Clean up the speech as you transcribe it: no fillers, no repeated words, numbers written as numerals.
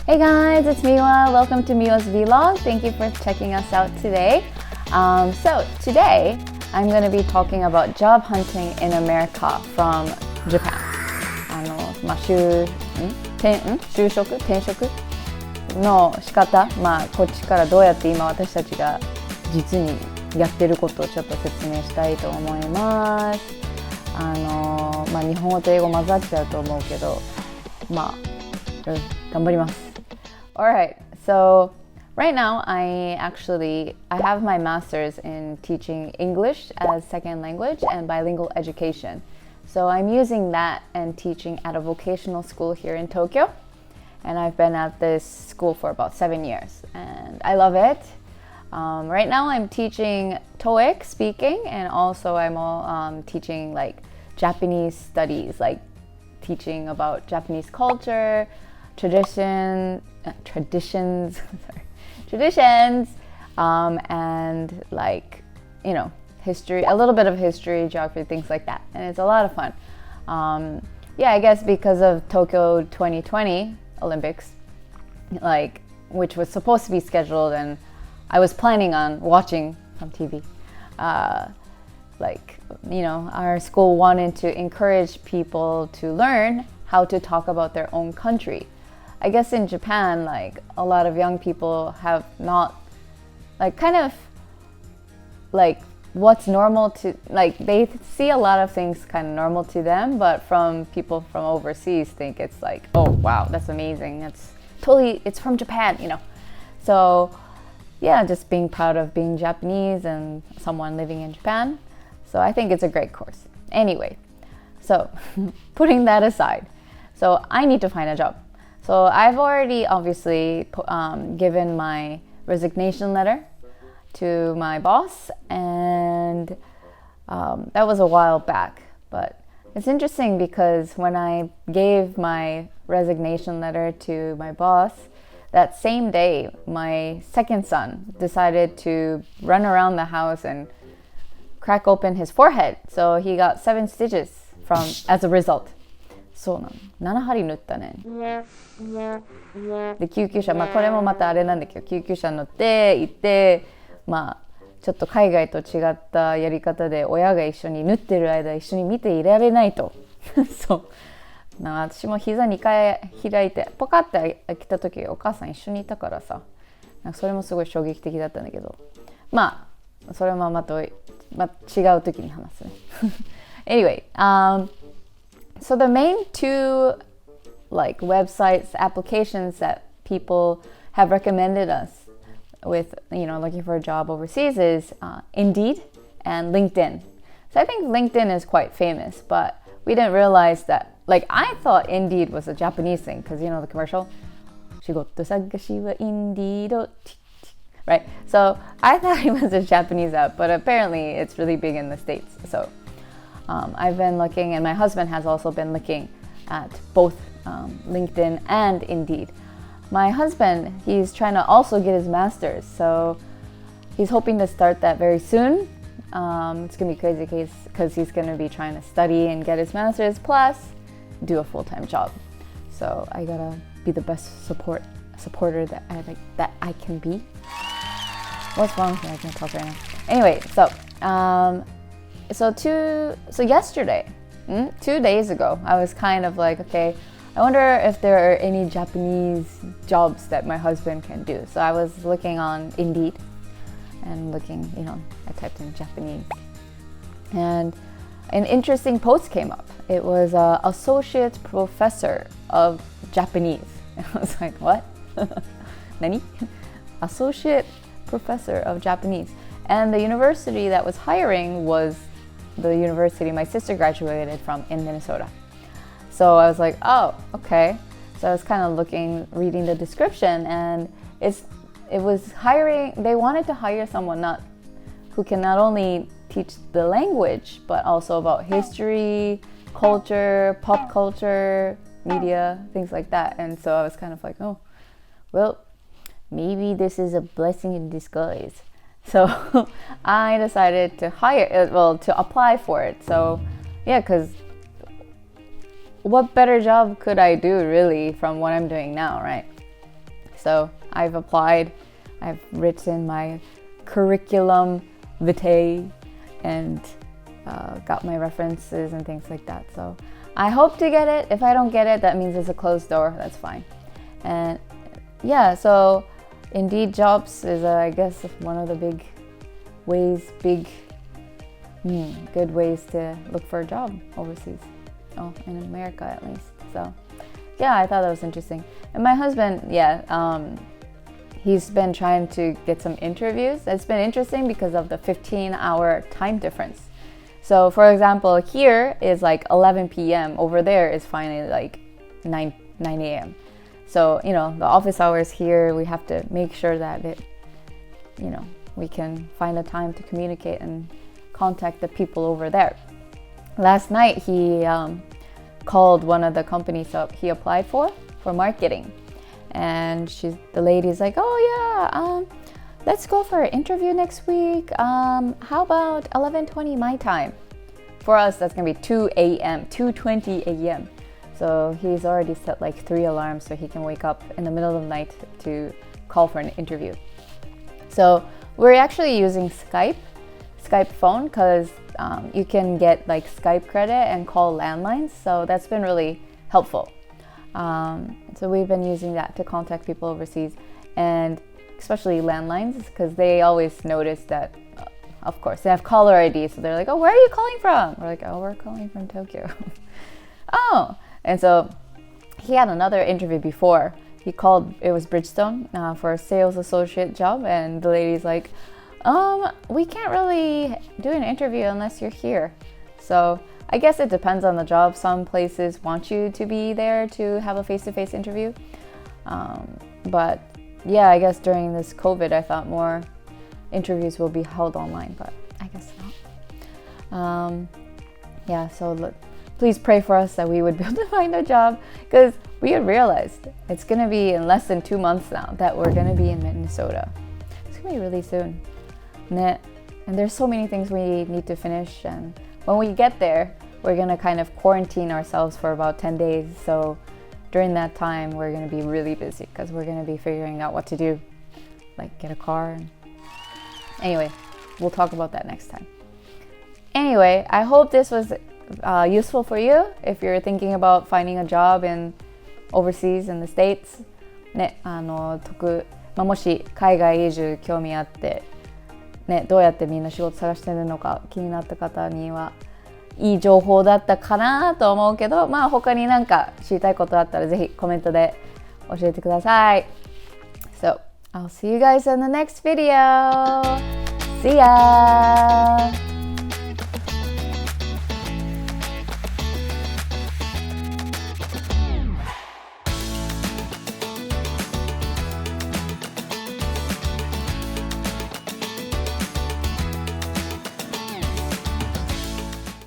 Hey guys, it's Miwa. Welcome to Miwa's Vlog. Thank you for checking us out today. So today I'm going to be talking about job hunting in America from Japan. 就職転職の仕方、こっちからどうやって今私たちが実にやってることをちょっと説明したいと思います。日本語と英語混ざっちゃうと思うけど、頑張ります。Alright, so right now I have my master's in teaching English as second language and bilingual education. So I'm using that and teaching at a vocational school here in Tokyo. And I've been at this school for about 7 years and I love it. Right now I'm teaching TOEIC speaking and also I'm teaching like Japanese studies, like teaching about Japanese culture, traditions, and like, history, a little bit of history, geography, things like that. And it's a lot of fun. I guess because of Tokyo 2020 Olympics, which was supposed to be scheduled and I was planning on watching on TV. Our school wanted to encourage people to learn how to talk about their own country. I guess in Japan, a lot of young people have not, what's normal to, they see a lot of things kind of normal to them, but from people from overseas think it's like, oh wow, that's amazing. It's from Japan, So just being proud of being Japanese and someone living in Japan. So I think it's a great course. Anyway, so putting that aside, so I need to find a job. So I've already obviously given my resignation letter to my boss, and that was a while back. But it's interesting because when I gave my resignation letter to my boss, that same day my second son decided to run around the house and crack open his forehead. So he got 7 stitches as a result. そうなの。7針縫ったね。で、救急車、これもまたあれなんだけど、救急車乗って行って、ちょっと海外と違ったやり方で親が一緒に縫ってる間一緒に見ていられないと。そう。私も膝2回開いて、ポカって開けた時お母さん一緒にいたからさ、それもすごい衝撃的だったんだけど、それもまた違う時に話すね。Anyway, so the main 2 websites, applications that people have recommended us with, looking for a job overseas is Indeed and LinkedIn. So I think LinkedIn is quite famous, but we didn't realize that, I thought Indeed was a Japanese thing because, the commercial, 仕事探しは Indeed, right? So I thought it was a Japanese app, but apparently it's really big in the States. So I've been looking, and my husband has also been looking at both LinkedIn and Indeed. My husband, he's trying to also get his master's, so he's hoping to start that very soon. It's going to be crazy because he's going to be trying to study and get his master's, plus do a full-time job. So I gotta be the best supporter that I can be. What's wrong with me? I can't talk right now. Anyway, so yesterday, 2 days ago, I was kind of like, okay, I wonder if there are any Japanese jobs that my husband can do. So I was looking on Indeed and looking, I typed in Japanese. And an interesting post came up. It was Associate Professor of Japanese. I was like, what? Nani? Associate Professor of Japanese. And the university that was hiring was the university my sister graduated from in Minnesota. So I was like, oh, okay. So I was kind of reading the description, and it was hiring, they wanted to hire someone who can not only teach the language, but also about history, culture, pop culture, media, things like that. And so I was kind of like, oh, well, maybe this is a blessing in disguise. So I decided to to apply for it. So yeah, because what better job could I do really from what I'm doing now, right? So I've applied, I've written my curriculum vitae and got my references and things like that. So I hope to get it. If I don't get it, that means it's a closed door. That's fine. And yeah, so Indeed jobs is I guess one of the good ways to look for a job overseas. Oh, in America at least. So yeah, I thought that was interesting. And my husband, he's been trying to get some interviews. It's been interesting because of the 15-hour time difference. So for example, here is like 11 p.m. Over there is finally like 9 a.m. So, the office hours here, we have to make sure that we can find a time to communicate and contact the people over there. Last night, he called one of the companies up he applied for marketing. And the lady's like, let's go for an interview next week. How about 11:20 my time? For us, that's going to be 2 a.m., 2:20 a.m. So he's already set like 3 alarms so he can wake up in the middle of the night to call for an interview. So we're actually using Skype phone because you can get like Skype credit and call landlines. So that's been really helpful. So we've been using that to contact people overseas, and especially landlines because they always notice that, of course, they have caller ID. So they're like, oh, where are you calling from? We're like, oh, we're calling from Tokyo. Oh. And so he had another interview before. He called, it was Bridgestone for a sales associate job. And the lady's like, we can't really do an interview unless you're here. So I guess it depends on the job. Some places want you to be there to have a face-to-face interview. But yeah, I guess during this COVID, I thought more interviews will be held online, but I guess not. So please pray for us that we would be able to find a job, because we had realized it's going to be in less than 2 months now that we're going to be in Minnesota. It's going to be really soon. And there's so many things we need to finish. And when we get there, we're going to kind of quarantine ourselves for about 10 days. So during that time, we're going to be really busy because we're going to be figuring out what to do, like get a car. Anyway, we'll talk about that next time. Anyway, I hope this was useful for you if you're thinking about finding a job in overseas in the States. もし海外移住興味あって、どうやってみんな仕事探してるのか気になった方にはいい情報だったかなと思うけど、他になんか知りたいことあったらぜひコメントで教えてください。So, I'll see you guys in the next video. See ya!